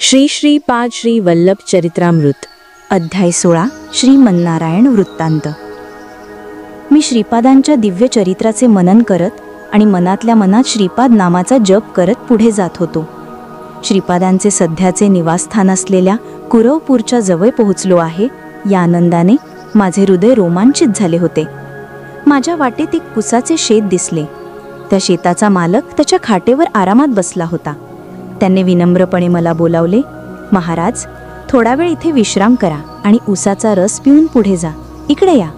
श्री श्री पाद श्री वल्लभ चरित्रामृत अध्याय 16 श्री मन्नारायण वृत्तांत। मी श्रीपादांच्या दिव्य चरित्राचे मनन करत आणि मनातल्या मनात श्रीपाद नामाचा जप करत पुढे जात होतो। श्रीपादांचे सध्याचे निवासस्थान असलेल्या कुरवपूरच्या जवळ पोहोचलो आहे या आनंदाने माझे हृदय रोमांचित झाले होते। माझ्या वाटेत एक कुसाचे शेत दिसले। त्या शेताचा मालक त्याच्या खाटेवर आरामात बसला होता। त्यांनी विनम्रपणे मला बोलावले, महाराज, थोडा वेळ इथे विश्राम करा आणि उसाचा रस पिऊन पुढे जा, इकडे या।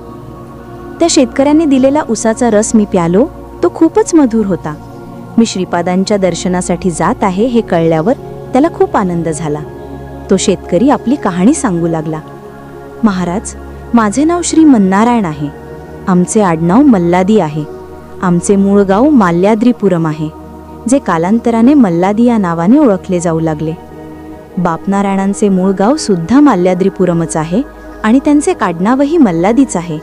त्या शेतकऱ्यांनी दिलेला उसाचा रस मी प्यालो। तो खूपच मधुर होता। मी श्रीपादांच्या दर्शनासाठी जात आहे हे कळल्यावर त्याला खूप आनंद झाला। तो शेतकरी आपली कहाणी सांगू लागला। महाराज, माझे नाव श्री मन्नारायण आहे। आमचे आडनाव मल्लादी आहे। आमचे मूळ गाव माल्याद्रीपुरम आहे, जे कालांतराने मल्लादी या नावाने ओळखले जाऊ लागले। बापनारायणांचे मूळ गाव सुद्धा माल्याद्रीपुरमच आहे आणि त्यांचे काडनावही मल्लादीच आहे,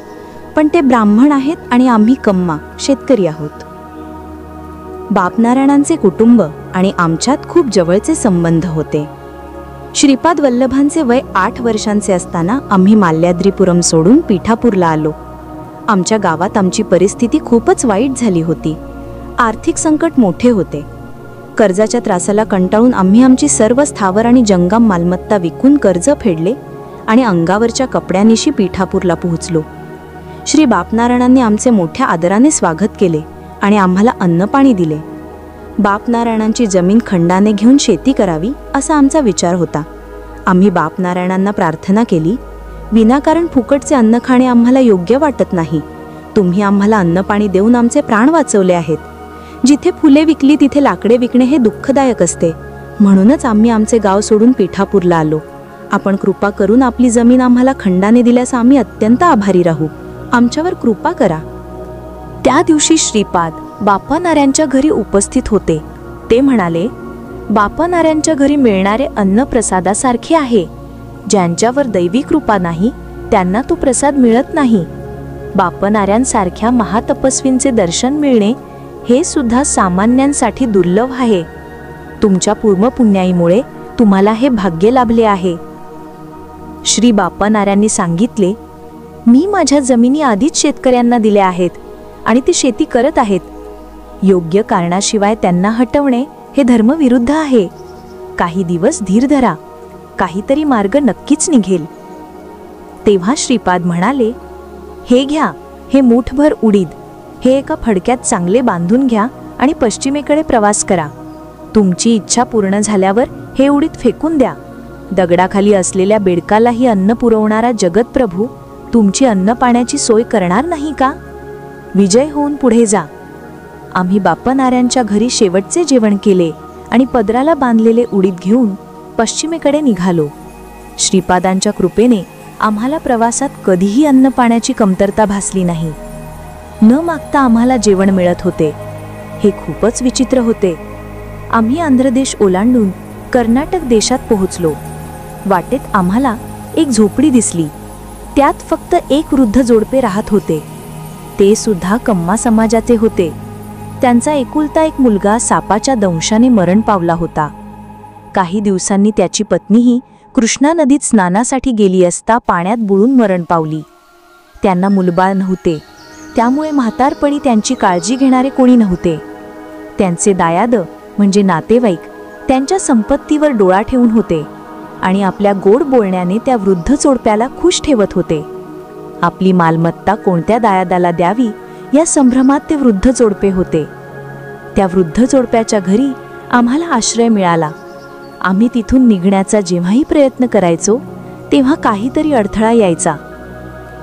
पण ते ब्राह्मण आहेत आणि आम्ही कम्मा शेतकरी आहोत। बापनारायणांचे कुटुंब आणि आमच्यात खूप जवळचे संबंध होते। श्रीपाद वल्लभांचे वय 8 वर्षांचे असताना आम्ही माल्याद्रीपुरम सोडून पीठापूरला आलो। आमच्या गावात आमची परिस्थिती खूपच वाईट झाली होती। आर्थिक संकट मोठे होते। कर्जाच्या त्रासाला कंटाळून आम्ही आमची सर्व स्थावर आणि जंगम मालमत्ता विकून कर्ज फेडले आणि अंगावरच्या कपड्यानिशी पीठापूरला पोहोचलो। श्री बापनारायणांनी आमचे मोठ्या आदराने स्वागत केले आणि आम्हाला अन्नपाणी दिले। बापनारायणांची जमीन खंडाने घेऊन शेती करावी असा आमचा विचार होता। आम्ही बापनारायणांना प्रार्थना केली, विनाकारण फुकटचे अन्न खाणे आम्हाला योग्य वाटत नाही। तुम्ही आम्हाला अन्नपाणी देऊन आमचे प्राण वाचवले आहेत। जिथे फुले विकली तिथे लाकडे विकणे हे दुःखदायक असते, म्हणूनच आम्ही आमचे गाव सोडून पीठापूरला आलो। आपण कृपा करून आपली जमीन आम्हाला खंडाने दिल्यास आम्ही अत्यंत आभारी राहू। आमच्यावर कृपा करा। त्या दिवशी श्रीपाद बापनाऱ्यांच्या घरी उपस्थित होते। ते म्हणाले, बापनाऱ्यांच्या घरी मिळणारे अन्न प्रसादासारखे आहे। ज्यांच्यावर दैवी कृपा नाही त्यांना तो प्रसाद मिळत नाही। बापनाऱ्यांसारख्या महातपस्वींचे दर्शन मिळणे हे सुद्धा सामान्यांसाठी दुर्लभ आहे। तुमच्या पूर्वपुण्याईमुळे तुम्हाला हे भाग्य लाभले आहे। श्री बापनाऱ्यांनी सांगितले, मी माझ्या जमिनी आधीच शेतकऱ्यांना दिल्या आहेत आणि ते शेती करत आहेत। योग्य कारणाशिवाय त्यांना हटवणे हे धर्मविरुद्ध आहे। काही दिवस धीर धरा, काहीतरी मार्ग नक्कीच निघेल। तेव्हा श्रीपाद म्हणाले, हे घ्या, हे मूठभर उडीद, हे एका फडक्यात चांगले बांधून घ्या आणि पश्चिमेकडे प्रवास करा। तुमची इच्छा पूर्ण झाल्यावर हे उडीद फेकून द्या। दगडाखाली असलेल्या बेडकालाही अन्न पुरवणारा जगतप्रभू तुमची अन्न पाण्याची सोय करणार नाही का? विजय होऊन पुढे जा। आम्ही बापनाऱ्यांच्या घरी शेवटचे जेवण केले आणि पदराला बांधलेले उडीद घेऊन पश्चिमेकडे निघालो। श्रीपादांच्या कृपेने आम्हाला प्रवासात कधीही अन्न पाण्याची कमतरता भासली नाही। न मागता आम्हाला जेवण मिळत होते। हे खूपच विचित्र होते। आम्ही आंध्रदेश ओलांडून कर्नाटक देशात पोहोचलो। वाटेत आम्हाला एक झोपडी दिसली। त्यात फक्त एक वृद्ध जोडपे राहत होते। ते सुद्धा कम्मा समाजाचे होते। त्यांचा एकुलता एक मुलगा सापाच्या दंशाने मरण पावला होता। काही दिवसांनी त्याची पत्नीही कृष्णा नदीत स्नानासाठी गेली असता पाण्यात बुडून मरण पावली। त्यांना मुलबाळ नव्हते, त्यामुळे म्हातारपणी त्यांची काळजी घेणारे कोणी नव्हते। त्यांचे दायाद म्हणजे नातेवाईक त्यांच्या संपत्तीवर डोळा ठेवून होते आणि आपल्या गोड बोलण्याने त्या वृद्ध जोडप्याला खुश ठेवत होते। आपली मालमत्ता कोणत्या दायादाला द्यावी या संभ्रमात ते वृद्ध जोडपे होते। त्या वृद्ध जोडप्याच्या घरी आम्हाला आश्रय मिळाला। आम्ही तिथून निघण्याचा जेव्हाही प्रयत्न करायचो तेव्हा काहीतरी अडथळा यायचा।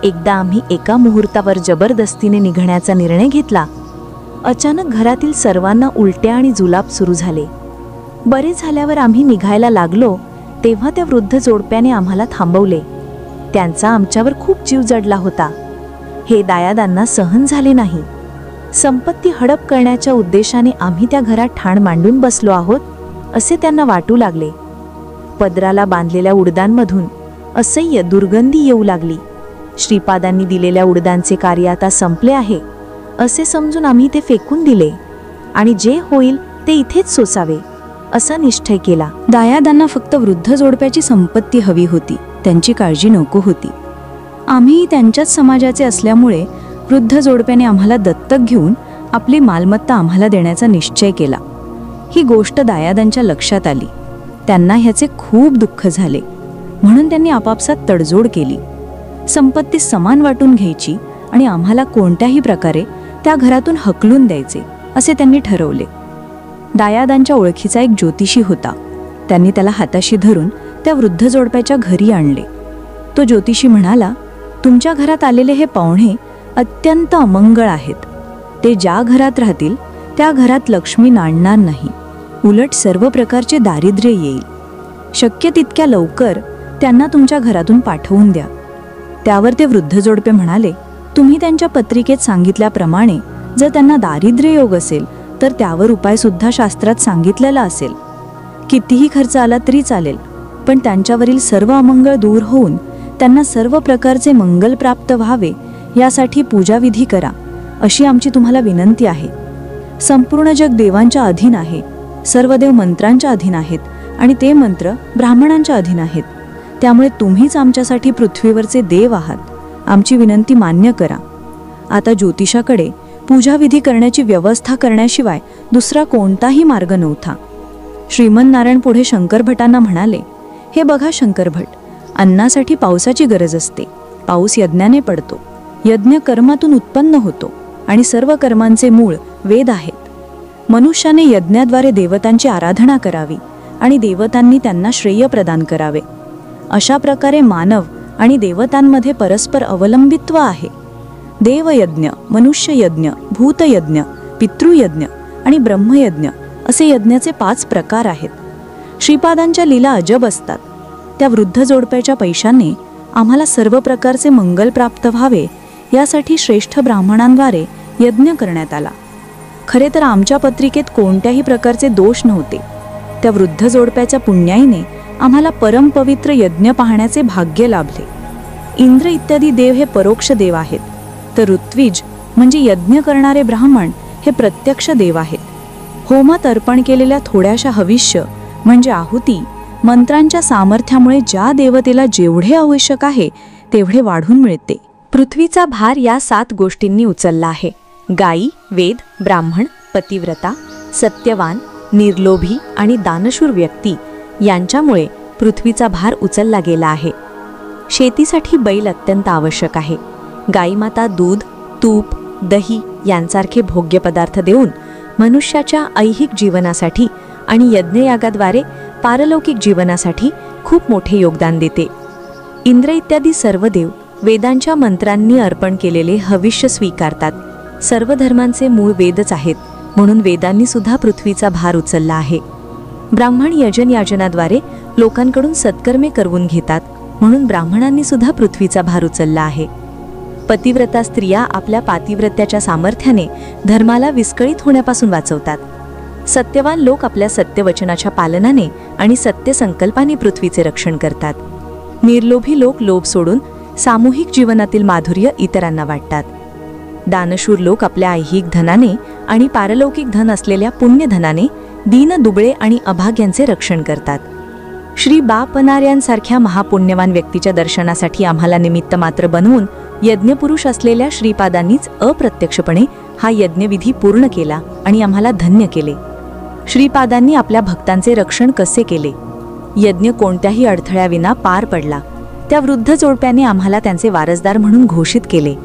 एकदा आम्ही एका मुहूर्तावर जबरदस्तीने निघण्याचा निर्णय घेतला। अचानक घरातील सर्वांना उलट्या आणि जुलाब सुरू झाले। बरे झाल्यावर आम्ही निघायला लागलो तेव्हा त्या वृद्ध जोडप्याने आम्हाला थांबवले। त्यांचा आमच्यावर खूप जीव जडला होता। हे दायादांना सहन झाले नाही। संपत्ती हडप करण्याच्या उद्देशाने आम्ही त्या घरात ठाण मांडून बसलो आहोत असे त्यांना वाटू लागले। पदराला बांधलेल्या उडदांमधून असह्य दुर्गंधी येऊ लागली। श्रीपादांनी दिलेल्या उडदांचे कार्य आता संपले आहे असे समजून आम्ही ते फेकून दिले आणि जे होईल ते इथेच सोसावे। असा निश्चय केला. दायादांना फक्त वृद्ध जोडप्याची संपत्ती हवी होती, त्यांची काळजी नको होती. आम्ही त्यांच्याच समाजाचे असल्यामुळे वृद्ध जोडप्याने आम्हाला दत्तक घेऊन आपली मालमत्ता आम्हाला देण्याचा निश्चय केला. ही गोष्ट दायादांच्या लक्षात आली. त्यांना ह्याचे खूप दुःख झाले, म्हणून त्यांनी आपापसात तडजोड केली. संपत्ती समान वाटून घ्यायची आणि आम्हाला कोणत्याही प्रकारे त्या घरातून हकलून द्यायचे असे त्यांनी ठरवले. दायादांच्या ओळखीचा एक ज्योतिषी होता. त्यांनी त्याला हाताशी धरून त्या वृद्ध जोडप्याच्या घरी आणले. तो ज्योतिषी म्हणाला, तुमच्या घरात आलेले हे पाहुणे अत्यंत अमंगळ आहेत. ते ज्या घरात राहतील त्या घरात लक्ष्मी नांदणार नाही, उलट सर्व प्रकारचे दारिद्र्य येईल. शक्य तितक्या लवकर त्यांना तुमच्या घरातून पाठवून द्या. त्यावर ते वृद्ध जोडपे म्हणाले, तुम्ही त्यांच्या पत्रिकेत सांगितल्याप्रमाणे जर त्यांना दारिद्र्य योग असेल तर त्यावर उपायसुद्धा शास्त्रात सांगितलेला असेल. कितीही खर्च आला तरी चालेल, पण त्यांच्यावरील सर्व अमंगळ दूर होऊन त्यांना सर्व प्रकारचे मंगल प्राप्त व्हावे यासाठी पूजाविधी करा, अशी आमची तुम्हाला विनंती आहे. संपूर्ण जग देवांच्या अधीन आहे. सर्व देव मंत्रांच्या अधीन आहेत आणि ते मंत्र ब्राह्मणांच्या अधीन आहेत. त्यामुळे तुम्हीच आमच्यासाठी पृथ्वीवरचे देव आहात. आमची विनंती मान्य करा. आता ज्योतिषाकडे पूजाविधी करण्याची व्यवस्था करण्याशिवाय दुसरा कोणताही मार्ग नव्हता. श्रीमन नारायण पुढे शंकर भटांना म्हणाले, हे बघा शंकर भट, अन्नासाठी पावसाची गरज असते. पाऊस यज्ञाने पडतो. यज्ञ कर्मातून उत्पन्न होतो आणि सर्व कर्मांचे मूळ वेद आहेत. मनुष्याने यज्ञाद्वारे देवतांची आराधना करावी आणि देवतांनी त्यांना श्रेय प्रदान करावे. अशा प्रकारे मानव आणि देवतांमध्ये परस्पर अवलंबित्व आहे. देवयज्ञ, मनुष्ययज्ञ, भूतयज्ञ, पितृयज्ञ आणि ब्रह्मयज्ञ असे यज्ञाचे 5 प्रकार आहेत. श्रीपादांच्या लीला अजब असतात. त्या वृद्ध जोडप्याच्या पैशाने आम्हाला सर्व प्रकारचे मंगल प्राप्त व्हावे यासाठी श्रेष्ठ ब्राह्मणांद्वारे यज्ञ करण्यात आला. खरे तर आमच्या पत्रिकेत कोणत्याही प्रकारचे दोष नव्हते. त्या वृद्ध जोडप्याच्या पुण्याईने आम्हाला परमपवित्र यज्ञ पाहण्याचे भाग्य लाभले. इंद्र इत्यादी देव हे परोक्ष देव आहेत, तर ऋत्विज म्हणजे यज्ञ करणारे ब्राह्मण हे प्रत्यक्ष देव आहेत. होमात अर्पण केलेल्या थोड्याशा हविष्य म्हणजे आहुती मंत्रांच्या सामर्थ्यामुळे ज्या देवतेला जेवढे आवश्यक आहे तेवढे वाढून मिळते. पृथ्वीचा भार या 7 गोष्टींनी उचलला आहे. गायी, वेद, ब्राह्मण, पतिव्रता, सत्यवान, निर्लोभी आणि दानशूर व्यक्ती यांच्यामुळे पृथ्वीचा भार उचलला गेला आहे. शेतीसाठी बैल अत्यंत आवश्यक आहे. गाईमाता दूध, तूप, दही यांसारखे भोग्य पदार्थ देऊन मनुष्याच्या ऐहिक जीवनासाठी आणि यज्ञयागाद्वारे पारलौकिक जीवनासाठी खूप मोठे योगदान देते. इंद्र इत्यादी सर्व देव वेदांच्या मंत्रांनी अर्पण केलेले हविष्य स्वीकारतात. सर्व धर्मांचे मूळ वेदच आहेत, म्हणून वेदांनी सुद्धा पृथ्वीचा भार उचलला आहे. ब्राह्मण यजन याजनाद्वारे लोकांकडून सत्कर्मे करवून घेतात, म्हणून ब्राह्मणांनी सुद्धा पृथ्वीचा भार उचलला आहे. पतिव्रता स्त्रिया आपल्या पातिव्रत्याच्या सामर्थ्याने धर्माला विस्कळीत होण्यापासून वाचवतात. सत्यवान लोक आपल्या सत्यवचनाच्या पालनाने आणि सत्य संकल्पाने पृथ्वीचे रक्षण करतात. निर्लोभी लोक लोभ सोडून सामूहिक जीवनातील माधुर्य इतरांना वाटतात. दानशूर लोक आपल्या ऐहिक धनाने आणि पारलौकिक धन असलेल्या पुण्यधनाने दीन, दुबळे आणि अभाग्यांचे रक्षण करतात. श्री बापनार्यांसारख्या महापुण्यवान व्यक्तीच्या दर्शनासाठी आम्हाला निमित्त मात्र बनवून यज्ञपुरुष असलेल्या श्रीपादांनीच अप्रत्यक्षपणे हा यज्ञविधी पूर्ण केला आणि आम्हाला धन्य केले. श्रीपादांनी आपल्या भक्तांचे रक्षण कसे केले? यज्ञ कोणत्याही अडथळ्याविना पार पडला. त्या वृद्ध जोडप्याने आम्हाला त्यांचे वारसदार म्हणून घोषित केले.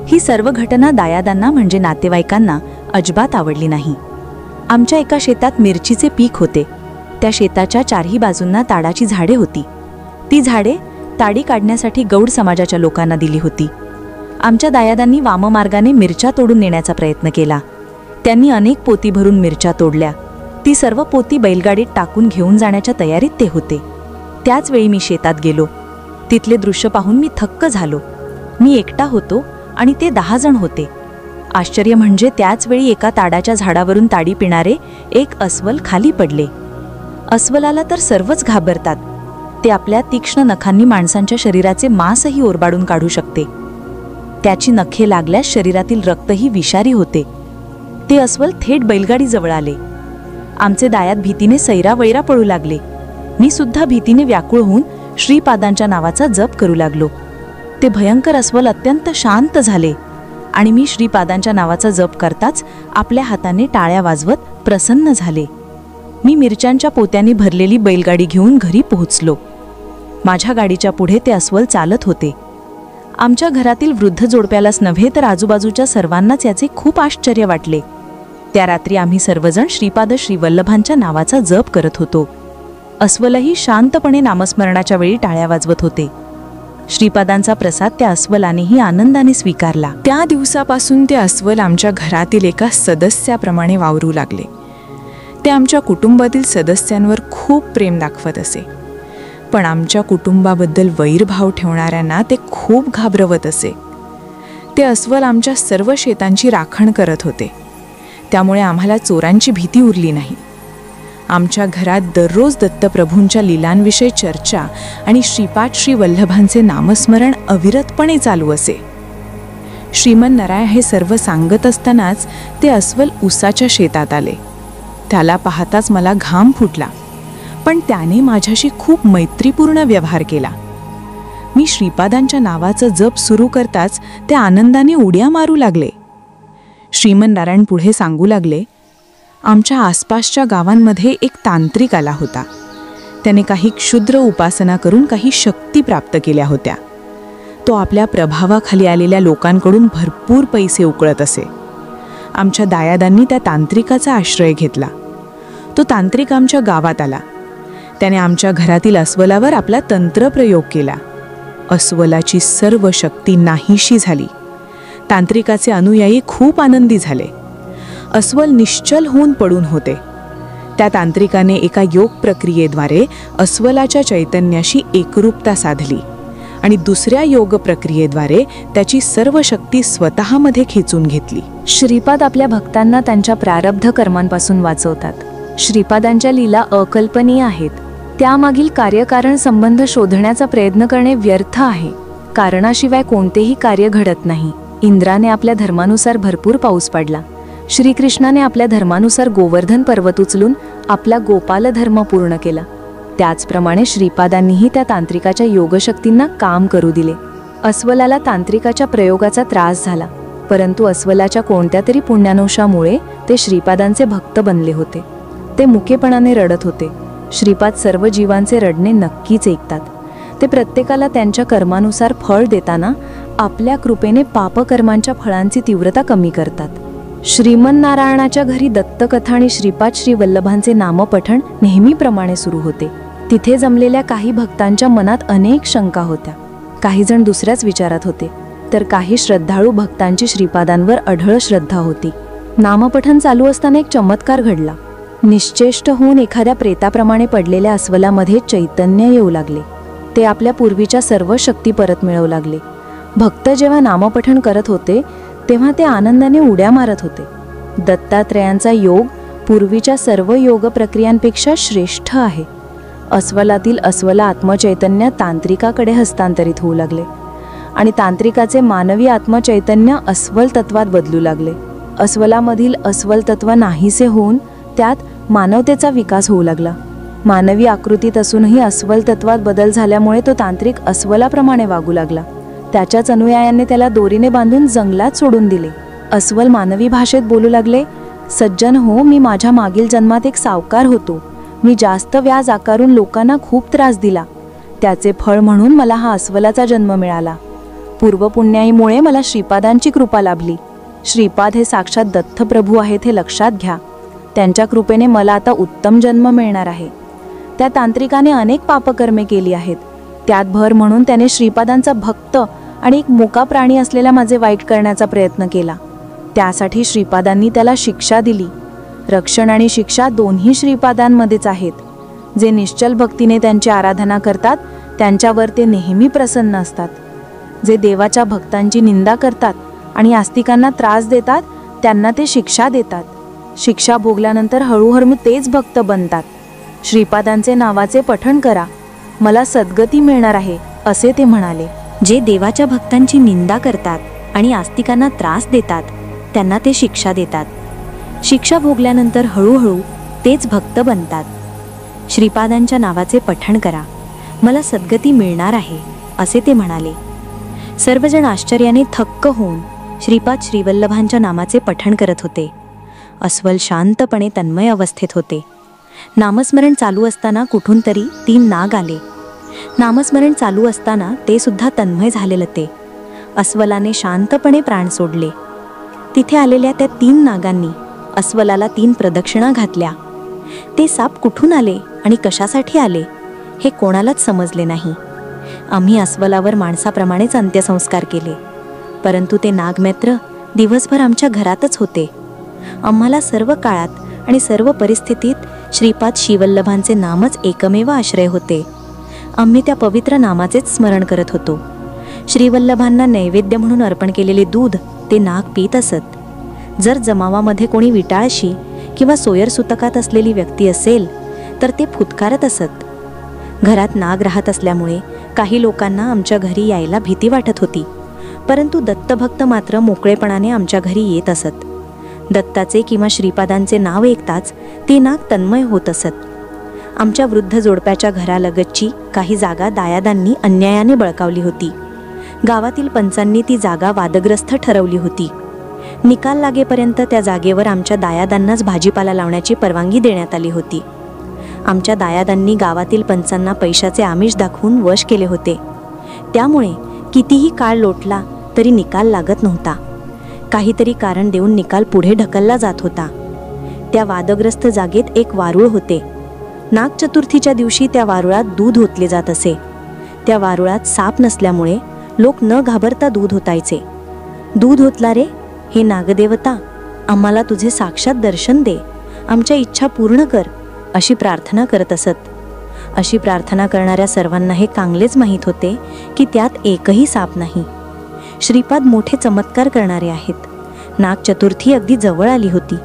ही सर्व घटना दायादांना म्हणजे नातेवाईकांना अजिबात आवडली नाही. आमच्या एका शेतात मिरचीचे पीक होते. त्या शेताच्या 4ही बाजूंना ताडाची झाडे होती. ती झाडे ताडी काढण्यासाठी गौड समाजाच्या लोकांना दिली होती. आमच्या दायादांनी वाममार्गाने मिरच्या तोडून नेण्याचा प्रयत्न केला. त्यांनी अनेक पोती भरून मिरच्या तोडल्या. ती सर्व पोती बैलगाडीत टाकून घेऊन जाण्याच्या तयारीत ते होते. त्याच वेळी मी शेतात गेलो. तिथले दृश्य पाहून मी थक्क झालो. मी एकटा होतो आणि ते 10 जण होते. आश्चर्य म्हणजे त्याच वेळी एका ताडाच्या झाडावरून ताडी पिणारे एक अस्वल खाली पडले. अस्वलाला तर सर्वच घाबरतात. ते आपल्या तीक्ष्ण नखांनी माणसांच्या शरीराचे मांसही ओरबाडून काढू शकते. त्याची नखे लागल्यास शरीरातील रक्तही विषारी होते. ते अस्वल थेट बैलगाडी जवळ आले. आमचे दायात भीतीने सैरावैरा पळू लागले. मी सुद्धा भीतीने व्याकुळ होऊन श्रीपादांच्या नावाचा जप करू लागलो. ते भयंकर अस्वल अत्यंत शांत झाले आणि मी श्रीपादांच्या नावाचा जप करताच आपल्या हाताने टाळ्या वाजवत प्रसन्न झाले. मी मिरच्यांच्या पोत्यांनी भरलेली बैलगाडी घेऊन घरी पोहोचलो. माझ्या गाडीच्या पुढे ते अस्वल चालत होते. आमच्या घरातील वृद्ध जोडप्यालाच नव्हे तर आजूबाजूच्या सर्वांनाच याचे खूप आश्चर्य वाटले. त्या रात्री आम्ही सर्वजण श्रीपाद श्रीवल्लभांच्या नावाचा जप करत होतो. अस्वलही शांतपणे नामस्मरणाच्या वेळी टाळ्या वाजवत होते. श्रीपादांचा प्रसाद त्या अस्वलानेही आनंदाने स्वीकारला. त्या दिवसापासून ते अस्वल आमच्या घरातील एका सदस्याप्रमाणे वावरू लागले. ते आमच्या कुटुंबातील सदस्यांवर खूप प्रेम दाखवत असे, पण आमच्या कुटुंबाबद्दल वैरभाव ठेवणाऱ्यांना ते खूप घाबरवत असे. ते अस्वल आमच्या सर्व शेतांची राखण करत होते, त्यामुळे आम्हाला चोरांची भीती उरली नाही. आमच्या घरात दररोज दत्तप्रभूंच्या लीलांविषयी चर्चा आणि श्रीपाद श्रीवल्लभांचे नामस्मरण अविरतपणे चालू असे. श्रीमन्नारायण हे सर्व सांगत असतानाच ते अस्वल उसाच्या शेतात आले. त्याला पाहताच मला घाम फुटला, पण त्याने माझ्याशी खूप मैत्रीपूर्ण व्यवहार केला. मी श्रीपादांच्या नावाचं जप सुरू करताच ते आनंदाने उड्या मारू लागले. श्रीमन्नारायण पुढे सांगू लागले, आमच्या आसपासच्या गावांमध्ये एक तांत्रिक आला होता. त्याने काही क्षुद्र उपासना करून काही शक्ती प्राप्त केल्या होत्या. तो आपल्या प्रभावाखाली आलेल्या लोकांकडून भरपूर पैसे उकळत असे. आमच्या दायादांनी त्या तांत्रिकाचा आश्रय घेतला. तो तांत्रिक आमच्या गावात आला. त्याने आमच्या घरातील अस्वलावर आपला तंत्रप्रयोग केला. अस्वलाची सर्व शक्ती नाहीशी झाली. तांत्रिकाचे अनुयायी खूप आनंदी झाले. अस्वल निश्चल होऊन पडून होते. त्या तांत्रिकाने एका योग प्रक्रियेद्वारे अस्वलाच्या चैतन्याशी एकरूपता साधली आणि दुसऱ्या योग प्रक्रियेद्वारे त्याची सर्व शक्ती स्वतःमध्ये खेचून घेतली. श्रीपाद आपल्या भक्तांना त्यांच्या प्रारब्ध कर्मांपासून वाचवतात. श्रीपादांच्या लीला अकल्पनीय आहेत. त्यामागील कार्यकारण संबंध शोधण्याचा प्रयत्न करणे व्यर्थ आहे. कारणाशिवाय कोणतेही कार्य घडत नाही. इंद्राने आपल्या धर्मानुसार भरपूर पाऊस पडला. श्रीकृष्णाने आपल्या धर्मानुसार गोवर्धन पर्वत उचलून आपला गोपाल धर्म पूर्ण केला. त्याचप्रमाणे श्रीपादांनीही त्या तांत्रिकाच्या योगशक्तींना काम करू दिले. अस्वलाला तांत्रिकाच्या प्रयोगाचा त्रास झाला, परंतु अस्वलाच्या कोणत्या तरी पुण्यानुषामुळे ते श्रीपादांचे भक्त बनले होते. ते मुकेपणाने रडत होते. श्रीपाद सर्व जीवांचे रडणे नक्कीच ऐकतात. ते प्रत्येकाला त्यांच्या कर्मानुसार फळ देताना आपल्या कृपेने पापकर्मांच्या फळांची तीव्रता कमी करतात. श्रीमन्नारायणाच्या घरी दत्तकथा आणि श्रीपाद श्रीवल्लभांचे नामपठण नेहमीप्रमाणे सुरू होते. तिथे जमलेल्या काही भक्तांच्या मनात अनेक शंका होत्या. काही जण दुसऱ्याच विचारात होते, तर काही श्रद्धाळू भक्तांची श्रीपादांवर अढळ श्रद्धा होती. नामपठण चालू असताना एक चमत्कार घडला. निश्चेष्ट होऊन एखाद्या प्रेताप्रमाणे पडलेल्या अस्वलामध्ये चैतन्य येऊ लागले. ते आपल्या पूर्वीच्या सर्व शक्ती परत मिळवू लागले. भक्त जेव्हा नामपठण करत होते तेव्हा ते आनंदाने उड्या मारत होते. दत्तात्रयांचा योग पूर्वीच्या सर्व योग प्रक्रियांपेक्षा श्रेष्ठ आहे. अस्वलातील अस्वला आत्मचैतन्य तांत्रिकाकडे हस्तांतरित होऊ लागले आणि तांत्रिकाचे मानवी आत्मचैतन्य अस्वल तत्वात बदलू लागले. अस्वलामधील अस्वल तत्व नाहीसे होऊन त्यात मानवतेचा विकास होऊ लागला. मानवी आकृतीत असूनही अस्वल तत्वात बदल झाल्यामुळे तो तांत्रिक अस्वलाप्रमाणे वागू लागला. त्याच्याच अनुयायांनी त्याला दोरीने बांधून जंगलात सोडून दिले. अस्वल मानवी भाषेत बोलू लागले, सज्जन हो, मी माझ्या मागील जन्मात एक सावकार होतो. मी जास्त व्याज आकारून लोकांना खूप त्रास दिला. त्याचे फळ म्हणून मला हा अस्वलाचा जन्म मिळाला. पूर्वपुण्याईमुळे मला श्रीपादांची कृपा लाभली. श्रीपाद हे साक्षात दत्तप्रभू आहेत हे लक्षात घ्या. त्यांच्या कृपेने मला आता उत्तम जन्म मिळणार आहे. त्या तांत्रिकाने अनेक पापकर्मे केली आहेत. त्यात भर म्हणून त्याने श्रीपादांचा भक्त आणि एक मोका प्राणी असलेला माझे वाईट करण्याचा प्रयत्न केला. त्यासाठी श्रीपादांनी त्याला शिक्षा दिली. रक्षण आणि शिक्षा दोन्ही श्रीपादांमध्येच आहेत. जे निश्चल भक्तीने त्यांची आराधना करतात त्यांच्यावर ते नेहमी प्रसन्न असतात. जे देवाच्या भक्तांची निंदा करतात आणि आस्तिकांना त्रास देतात त्यांना ते शिक्षा देतात. शिक्षा भोगल्यानंतर हळूहळू तेच भक्त बनतात. श्रीपादांचे नावाचे पठण करा, मला सद्गती मिळणार आहे असे ते म्हणाले. जे देवाच्या भक्तांची निंदा करतात आणि आस्तिकांना त्रास देतात त्यांना ते शिक्षा देतात. शिक्षा भोगल्यानंतर हळूहळू तेच भक्त बनतात. श्रीपादांच्या नावाचे पठण करा, मला सद्गती मिळणार आहे, असे ते म्हणाले. सर्वजण आश्चर्याने थक्क होऊन श्रीपाद श्रीवल्लभांच्या नामाचे पठण करत होते. अस्वल शांतपणे तन्मय अवस्थेत होते. नामस्मरण चालू असताना कुठून तरी 3 नाग आले. नामस्मरण चालू असताना ते सुद्धा तन्मय झालेले ते. अस्वलाने शांतपणे प्राण सोडले. तिथे आलेल्या त्या 3 नागांनी अस्वलाला 3 प्रदक्षिणा घातल्या. ते साप कुठून आले आणि कशासाठी आले हे कोणालाच समजले नाही. आम्ही अस्वलावर माणसाप्रमाणेच अंत्यसंस्कार केले, परंतु ते नागमित्र दिवसभर आमच्या घरातच होते. आम्हाला सर्व काळात आणि सर्व परिस्थितीत श्रीपाद श्रीवल्लभांचे नामच एकमेव आश्रय होते. आम्ही त्या पवित्र नामाचेच स्मरण करत होतो. श्रीवल्लभांना नैवेद्य म्हणून अर्पण केलेले दूध ते नाग पीत असत. जर जमावामध्ये कोणी विटाळशी किंवा सोयर सुतकात असलेली व्यक्ती असेल तर ते फुतकारत असत. घरात नाग राहत असल्यामुळे काही लोकांना आमच्या घरी यायला भीती वाटत होती, परंतु दत्तभक्त मात्र मोकळेपणाने आमच्या घरी येत असत. दत्ताचे किंवा श्रीपादांचे नाव ऐकताच ते नाग तन्मय होत असत. आमच्या वृद्ध जोडप्याच्या घरालगतची काही जागा दायादांनी अन्यायाने बळकावली होती. गावातील पंचांनी ती जागा वादग्रस्त ठरवली होती. निकाल लागेपर्यंत त्या जागेवर आमच्या दायादांनाच भाजीपाला लावण्याची परवानगी देण्यात आली होती. आमच्या दायादांनी गावातील पंचांना पैशाचे आमिष दाखवून वश केले होते. त्यामुळे कितीही काळ लोटला तरी निकाल लागत नव्हता. काहीतरी कारण देऊन निकाल पुढे ढकलला जात होता. त्या वादग्रस्त जागेत एक वारुळ होते. नागचतुर्थीच्या दिवशी त्या वारुळात दूध ओतले जात असे. त्या वारुळात साप नसल्यामुळे लोक न घाबरता दूध ओतायचे. दूध ओतला रे हे नागदेवता, आम्हाला तुझे साक्षात दर्शन दे, आमच्या इच्छा पूर्ण कर, अशी प्रार्थना करत असत. अशी प्रार्थना करणाऱ्या सर्वांना हे चांगलेच माहीत होते की त्यात एकही साप नाही. श्रीपाद मोठे चमत्कार करणारे आहेत. नागचतुर्थी अगदी जवळ आली होती.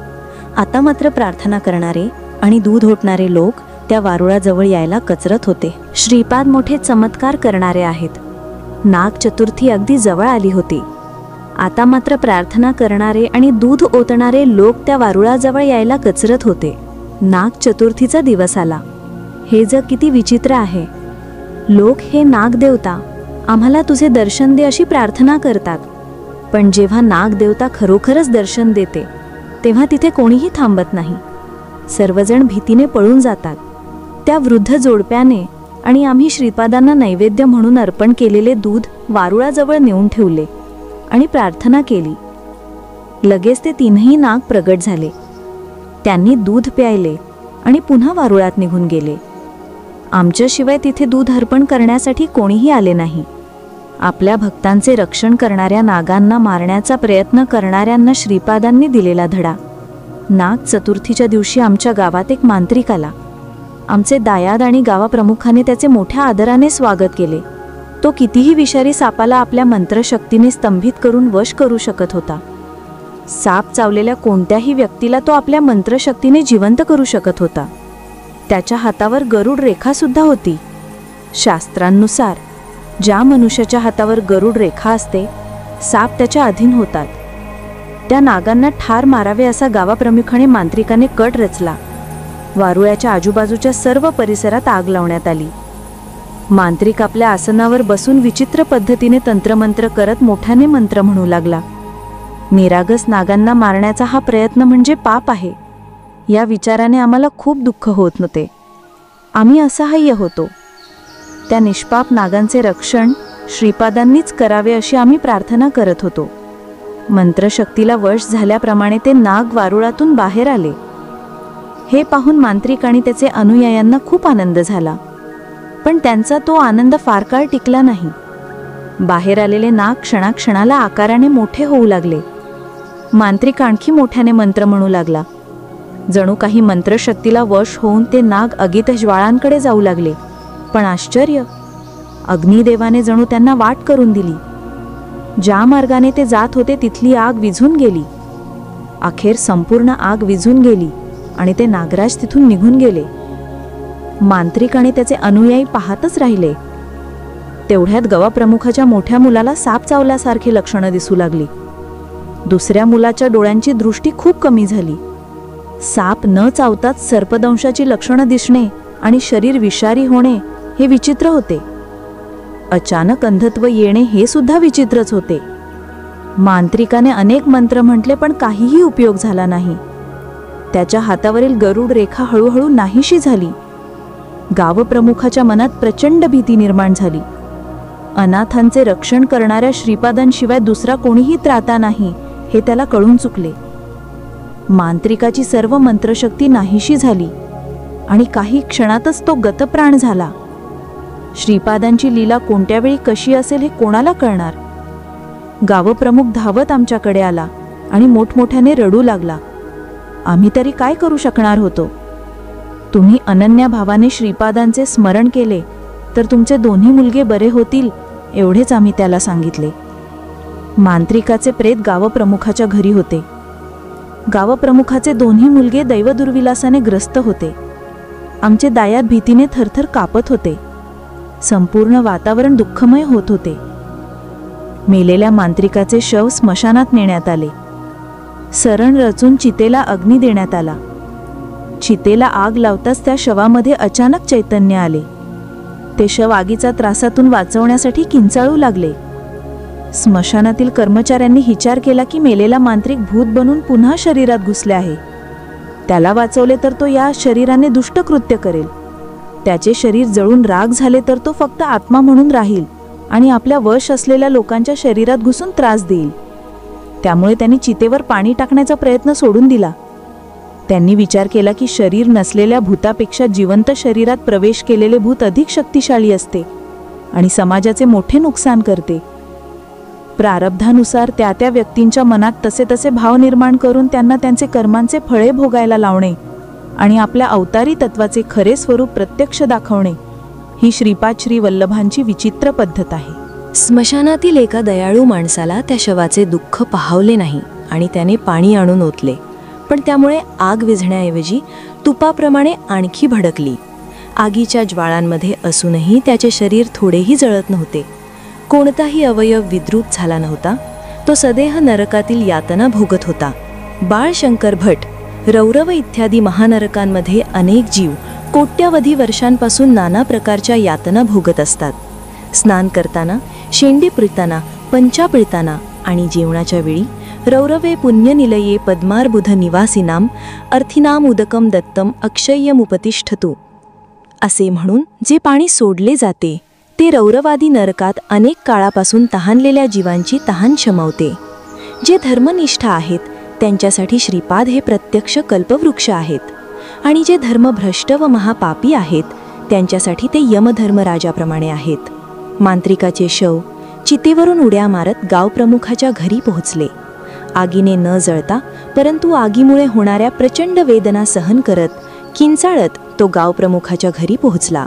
आता मात्र प्रार्थना करणारे आणि दूध ओतणारे लोक त्या वारुळाजवळ यायला कचरत होते. श्रीपाद मोठे चमत्कार करणारे आहेत. नागचतुर्थी अगदी जवळ आली होती. आता मात्र प्रार्थना करणारे आणि दूध ओतणारे लोक त्या वारुळाजवळ यायला कचरत होते. नागचतुर्थीचा दिवस आला. हे जग किती विचित्र आहे. लोक हे नागदेवता आम्हाला तुझे दर्शन दे अशी प्रार्थना करतात, पण जेव्हा नागदेवता खरोखरच दर्शन देते तेव्हा तिथे कोणीही थांबत नाही. सर्वजण भीतीने पळून जातात. त्या वृद्ध जोडप्याने आणि आम्ही श्रीपादांना नैवेद्य म्हणून अर्पण केलेले दूध वारुळाजवळ नेऊन ठेवले आणि प्रार्थना केली. लगेच ते 3ही नाग प्रगट झाले. त्यांनी दूध प्यायले आणि पुन्हा वारुळात निघून गेले. आमच्याशिवाय तिथे दूध अर्पण करण्यासाठी कोणीही आले नाही. आपल्या भक्तांचे रक्षण करणाऱ्या नागांना मारण्याचा प्रयत्न करणाऱ्यांना श्रीपादांनी दिलेला धडा. नाग चतुर्थीच्या दिवशी आमच्या गावात एक मांत्रिक आला. आमचे दायाद आणि गावाप्रमुखाने त्याचे मोठ्या आदराने स्वागत केले. तो कितीही विषारी सापाला आपल्या मंत्रशक्तीने स्तंभित करून वश करू शकत होता. साप चावलेल्या कोणत्याही व्यक्तीला तो आपल्या मंत्रशक्तीने जिवंत करू शकत होता. त्याच्या हातावर गरुड रेखा सुद्धा होती. शास्त्रांनुसार ज्या मनुष्याच्या हातावर गरुड रेखा असते साप त्याच्या अधीन होतात. त्या नागांना ठार मारावे असा गावाप्रमुखाने मांत्रिकाने कट रचला. वारुळ्याच्या आजूबाजूच्या सर्व परिसरात आग लावण्यात आली. मांत्रिक आपल्या आसनावर बसून विचित्र पद्धतीने तंत्रमंत्र करत मोठ्याने मंत्र म्हणू लागला. निरागस नागांना मारण्याचा हा प्रयत्न म्हणजे पाप आहे, या विचाराने आम्हाला खूप दुःख होत नव्हते. आम्ही असहाय्य होतो. त्या निष्पाप नागांचे रक्षण श्रीपादांनीच करावे अशी आम्ही प्रार्थना करत होतो. मंत्रशक्तीला वश झाल्याप्रमाणे ते नाग वारुळातून बाहेर आले. हे पाहून मांत्रिक आणि त्याचे अनुयायांना खूप आनंद झाला, पण त्यांचा तो आनंद फार काळ टिकला नाही. बाहेर आलेले नाग क्षणाक्षणाला आकाराने मोठे होऊ लागले. मांत्रिक आणखी मोठ्याने मंत्र म्हणू लागला. जणू काही मंत्रशक्तीला वश होऊन ते नाग अगित ज्वाळांकडे जाऊ लागले. पण आश्चर्य, अग्निदेवाने जणू त्यांना वाट करून दिली. ज्या मार्गाने ते जात होते तिथली आग विझून गेली. अखेर संपूर्ण आग विझून गेली आणि ते नागराज तिथून निघून गेले. मांत्रिक आणि त्याचे अनुयायी पाहतच राहिले. तेवढ्यात गवाप्रमुखाच्या मोठ्या मुलाला साप चावल्यासारखी लक्षणं दिसू लागली. दुसऱ्या मुलाच्या डोळ्यांची दृष्टी खूप कमी झाली. साप न चावताच सर्पदंशाची लक्षणं दिसणे आणि शरीर विषारी होणे हे विचित्र होते. अचानक अंधत्व येणे हे सुद्धा विचित्रच होते. मांत्रिकाने अनेक मंत्र म्हटले पण काहीही उपयोग झाला नाही. त्याच्या हातावरील गरुड रेखा हळूहळू नाहीशी झाली. गावप्रमुखाच्या मनात प्रचंड भीती निर्माण झाली. अनाथांचे रक्षण करणाऱ्या श्रीपादांशिवाय दुसरा कोणीही त्राता नाही हे त्याला कळून चुकले. मांत्रिकाची सर्व मंत्रशक्ती नाहीशी झाली आणि काही क्षणातच तो गतप्राण झाला. श्रीपादांची लीला कोणत्या वेळी कशी असेल हे कोणाला कळणार. गावप्रमुख धावत आमच्याकडे आला आणि मोठमोठ्याने रडू लागला. आम्ही तरी काय करू शकणार होतो. तुम्ही अनन्या भावाने श्रीपादांचे स्मरण केले तर तुमचे दोन्ही मुलगे बरे होतील एवढेच आम्ही त्याला सांगितले. मांत्रिकाचे प्रेत गावप्रमुखाच्या घरी होते. गावप्रमुखाचे दोन्ही मुलगे दैवदुर्विलासाने ग्रस्त होते. आमचे दायाद भीतीने थरथर कापत होते. संपूर्ण वातावरण दुःखमय होत होते. मेलेल्या मांत्रिकाचे शव स्मशानात नेण्यात आले. सरण रचून चितेला अग्नी देण्यात आला. चितेला आग लावताच त्या शवामध्ये अचानक चैतन्य आले. ते शव आगीचा त्रासातून वाचवण्यासाठी किंचाळू लागले. स्मशानातील कर्मचाऱ्यांनी विचार केला की मेलेला मांत्रिक भूत बनून पुन्हा शरीरात घुसले आहे. त्याला वाचवले तर तो या शरीराने दुष्टकृत्य करेल. त्याचे शरीर जळून राख झाले तर तो फक्त आत्मा म्हणून राहील आणि आपल्या वश असलेल्या लोकांच्या शरीरात घुसून त्रास देईल. त्यामुळे त्यांनी चितेवर पाणी टाकण्याचा प्रयत्न सोडून दिला. त्यांनी विचार केला की शरीर नसलेल्या भूतापेक्षा जिवंत शरीरात प्रवेश केलेले भूत अधिक शक्तिशाली असते आणि समाजाचे मोठे नुकसान करते. प्रारब्धानुसार त्या त्या व्यक्तींच्या मनात तसे तसे भाव निर्माण करून त्यांना त्यांचे कर्मांचे फळे भोगायला लावणे आणि आपल्या अवतारी तत्वाचे खरे स्वरूप प्रत्यक्ष दाखवणे ही श्रीपाद श्री वल्लभांची विचित्र पद्धत आहे. स्मशानातील एका दयाळू माणसाला त्या शवाचे दुःख पाहवले नाही आणि त्याने पाणी आणून ओतले. पण त्यामुळे आग विझण्याऐवजी तुपाप्रमाणे आणखी भडकली. आगीच्या ज्वाळांमध्ये असूनही त्याचे शरीर थोडेही जळत नव्हते. कोणताही अवयव विद्रूप झाला नव्हता. तो सदेह नरकातील यातना भोगत होता. बाळशंकर भट, रौरव इत्यादी महानरकांमध्ये अनेक जीव कोट्यावधी वर्षांपासून नाना प्रकारच्या यातना भोगत असतात. स्नान करताना, शेंडी पिळताना, पंचा पिळताना आणि जेवणाच्या वेळी रौरवे पुण्यनिलये पद्मार्बुध निवासिनाम अर्थिनाम उदकम दत्तम अक्षय्यमुपतिष्ठतु असे म्हणून जे पाणी सोडले जाते ते रौरवादी नरकात अनेक काळापासून तहानलेल्या जीवांची तहान शमवते. जे धर्मनिष्ठ आहेत त्यांच्यासाठी श्रीपाद हे प्रत्यक्ष कल्पवृक्ष आहेत आणि जे धर्मभ्रष्ट व महापापी आहेत त्यांच्यासाठी ते यमधर्मराजाप्रमाणे आहेत. मांत्रिकाचे शव चितेवरून उड्या मारत गावप्रमुखाच्या घरी पोहोचले. आगीने न जळता परंतु आगीमुळे होणाऱ्या प्रचंड वेदना सहन करत किंचाळत तो गावप्रमुखाच्या घरी पोहोचला.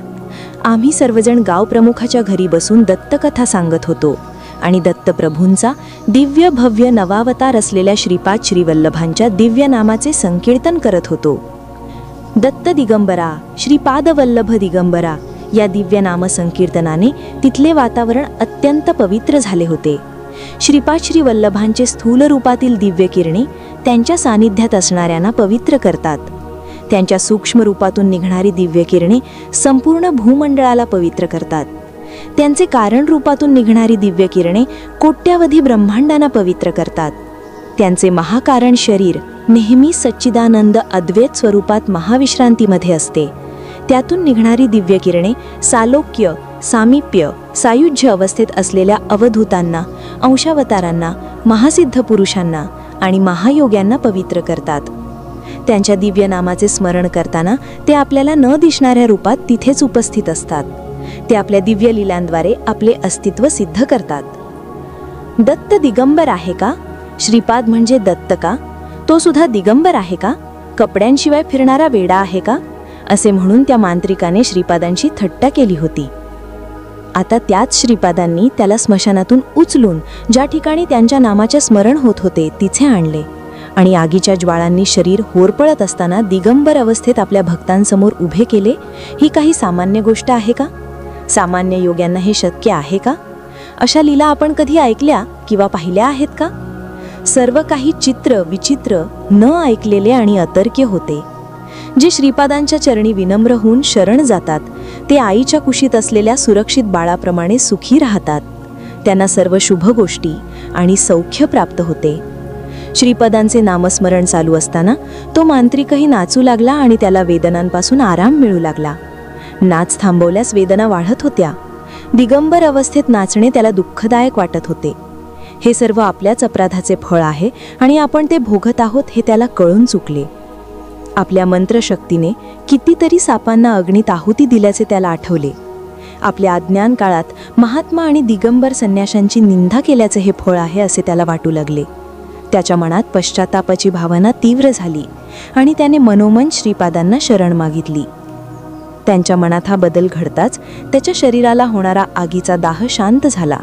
आम्ही सर्वजण गावप्रमुखाच्या घरी बसून दत्तकथा सांगत होतो आणि दत्तप्रभूंचा दिव्य भव्य नवावतार असलेल्या श्रीपाद श्रीवल्लभांच्या दिव्य नामाचे संकीर्तन करत होतो. दत्त दिगंबरा, श्रीपाद वल्लभ दिगंबरा या दिव्य नाम संकीर्तनाने तिथले वातावरण अत्यंत पवित्र झाले होते. श्रीपाद श्रीवल्लभांचे स्थूल रूपातील दिव्य किरणे त्यांच्या सानिध्यात असणाऱ्यांना पवित्र करतात. त्यांच्या सूक्ष्म रूपातून निघणारी दिव्य किरणे संपूर्ण भूमंडळाला पवित्र करतात. त्यांचे कारण रूपातून निघणारी दिव्य किरणे कोट्यावधी ब्रह्मांडांना पवित्र करतात. त्यांचे महाकारण शरीर नेहमी सच्चिदानंद अद्वैत स्वरूपात महाविश्रांतीमध्ये असते. त्यातून निघणारी दिव्य किरणे सालोक्य, सामिप्य, सायुज्य अवस्थेत असलेल्या अवधूतांना, अंशावतारांना, महासिद्ध पुरुषांना आणि महायोग्यांना पवित्र करतात. त्यांच्या दिव्य नामाचे स्मरण करताना ते आपल्याला न दिसणाऱ्या रूपात तिथेच उपस्थित असतात. ते आपल्या दिव्य लीलांद्वारे आपले अस्तित्व सिद्ध करतात. दत्त दिगंबर आहे का? श्रीपाद म्हणजे दत्त का? तो सुद्धा दिगंबर आहे का? कपड्यांशिवाय फिरणारा वेडा आहे का? असे म्हणून त्या मांत्रिकाने श्रीपादांची थट्टा केली होती. आता त्याच श्रीपादांनी त्याला स्मशानातून उचलून ज्या ठिकाणी त्यांच्या नामाचे स्मरण होत होते तिथे आणले आणि आगीच्या ज्वाळांनी शरीर होरपळत असताना दिगंबर अवस्थेत आपल्या भक्तांसमोर उभे केले. ही काही सामान्य गोष्ट आहे का? सामान्य योग्यांना हे शक्य आहे का? अशा लीला आपण कधी ऐकल्या किंवा पाहिल्या आहेत का? सर्व काही चित्र विचित्र न ऐकलेले आणि अतर्क्य होते. जे श्रीपादांच्या चरणी विनम्र होऊन शरण जातात ते आईच्या कुशीत असलेल्या सुरक्षित बाळाप्रमाणे सुखी राहतात. त्यांना सर्व शुभ गोष्टी आणि सौख्य प्राप्त होते. श्रीपादांचे नामस्मरण चालू असताना तो मांत्रिकही नाचू लागला आणि त्याला वेदनांपासून आराम मिळू लागला. नाच थांबवल्यास वेदना वाढत होत्या. दिगंबर अवस्थेत नाचणे त्याला दुःखदायक वाटत होते. हे सर्व आपल्याच अपराधाचे फळ आहे आणि आपण ते भोगत आहोत हे त्याला कळून चुकले. आपल्या मंत्रशक्तीने कितीतरी सापांना अग्नीत आहुती दिल्याचे त्याला आठवले. आपल्या अज्ञान काळात महात्मा आणि दिगंबर संन्याशांची निंदा केल्याचे हे फळ आहे असे त्याला वाटू लागले. त्याच्या मनात पश्चातापाची भावना तीव्र झाली आणि त्याने मनोमन श्रीपादांना शरण मागितली. त्यांच्या मनात हा बदल घडताच त्याच्या शरीराला होणारा आगीचा दाह शांत झाला.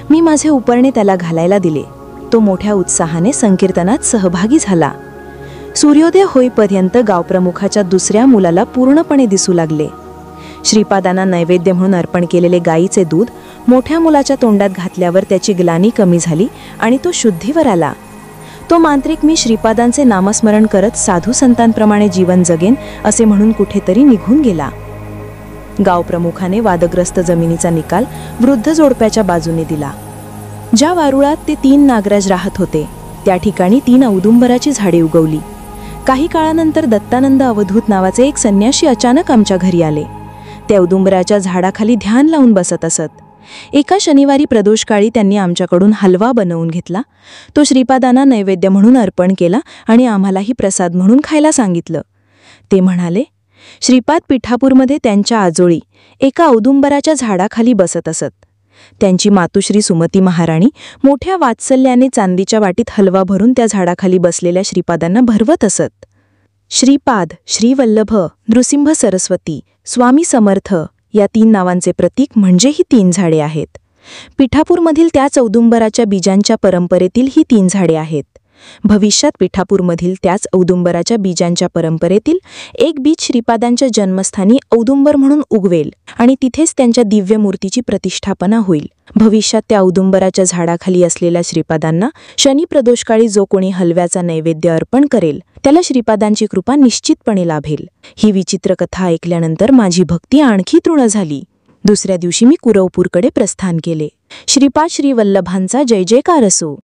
मी माझे उपरणे त्याला घालायला दिले. तो मोठ्या उत्साहाने संकीर्तनात सहभागी झाला. सूर्योदय होईपर्यंत गावप्रमुखाच्या दुसऱ्या मुलाला पूर्णपणे दिसू लागले. श्रीपादांना नैवेद्य म्हणून अर्पण केलेले गायीचे दूध मोठ्या मुलाच्या तोंडात घातल्यावर त्याची ग्लानी कमी झाली आणि तो शुद्धीवर आला. तो मांत्रिक मी श्रीपादांचे नामस्मरण करत साधू संतांप्रमाणे जीवन जगेन असे म्हणून कुठेतरी निघून गेला. गावप्रमुखाने वादग्रस्त जमिनीचा निकाल वृद्ध जोडप्याच्या बाजूने दिला. ज्या वारुळात ते 3 नागराज राहत होते त्या ठिकाणी 3 औदुंबराची झाडे उगवली. काही काळानंतर दत्तानंद अवधूत नावाचे एक संन्यासी अचानक आमच्या घरी आले. ते औदुंबराच्या झाडाखाली ध्यान लावून बसत असत. एका शनिवारी प्रदोषकाळी त्यांनी आमच्याकडून हलवा बनवून घेतला. तो श्रीपादांना नैवेद्य म्हणून अर्पण केला आणि आम्हालाही प्रसाद म्हणून खायला सांगितलं. ते म्हणाले, श्रीपाद पिठापूरमध्ये त्यांच्या आजोळी एका औदुंबराच्या झाडाखाली बसत असत. त्यांची मातुश्री सुमती महाराणी मोठ्या वात्सल्याने चांदीच्या वाटीत हलवा भरून त्या झाडाखाली बसलेल्या श्रीपादांना भरवत असत. श्रीपाद, श्रीवल्लभ, नृसिंह सरस्वती, स्वामी समर्थ या 3 नावांचे प्रतीक म्हणजे ही 3 झाडे आहेत. पिठापूरमधील त्याच औदुंबराच्या बीजांच्या परंपरेतील ही 3 झाडे आहेत. भविष्यात पिठापूरमधील त्याच औदुंबराच्या बीजांच्या परंपरेतील एक बीज श्रीपादांच्या जन्मस्थानी औदुंबर म्हणून उगवेल आणि तिथेच त्यांच्या दिव्य मूर्तीची प्रतिष्ठापना होईल. भविष्यात त्या औदुंबराच्या झाडाखाली असलेल्या श्रीपादांना शनी प्रदोषकाळी जो कोणी हलव्याचा नैवेद्य अर्पण करेल त्याला श्रीपादांची कृपा निश्चितपणे लाभेल. ही विचित्र कथा ऐकल्यानंतर माझी भक्ती आणखी तृण झाली. दुसऱ्या दिवशी मी कुरवपूरकडे प्रस्थान केले. श्रीपाद श्रीवल्लभांचा जय जयकार असो.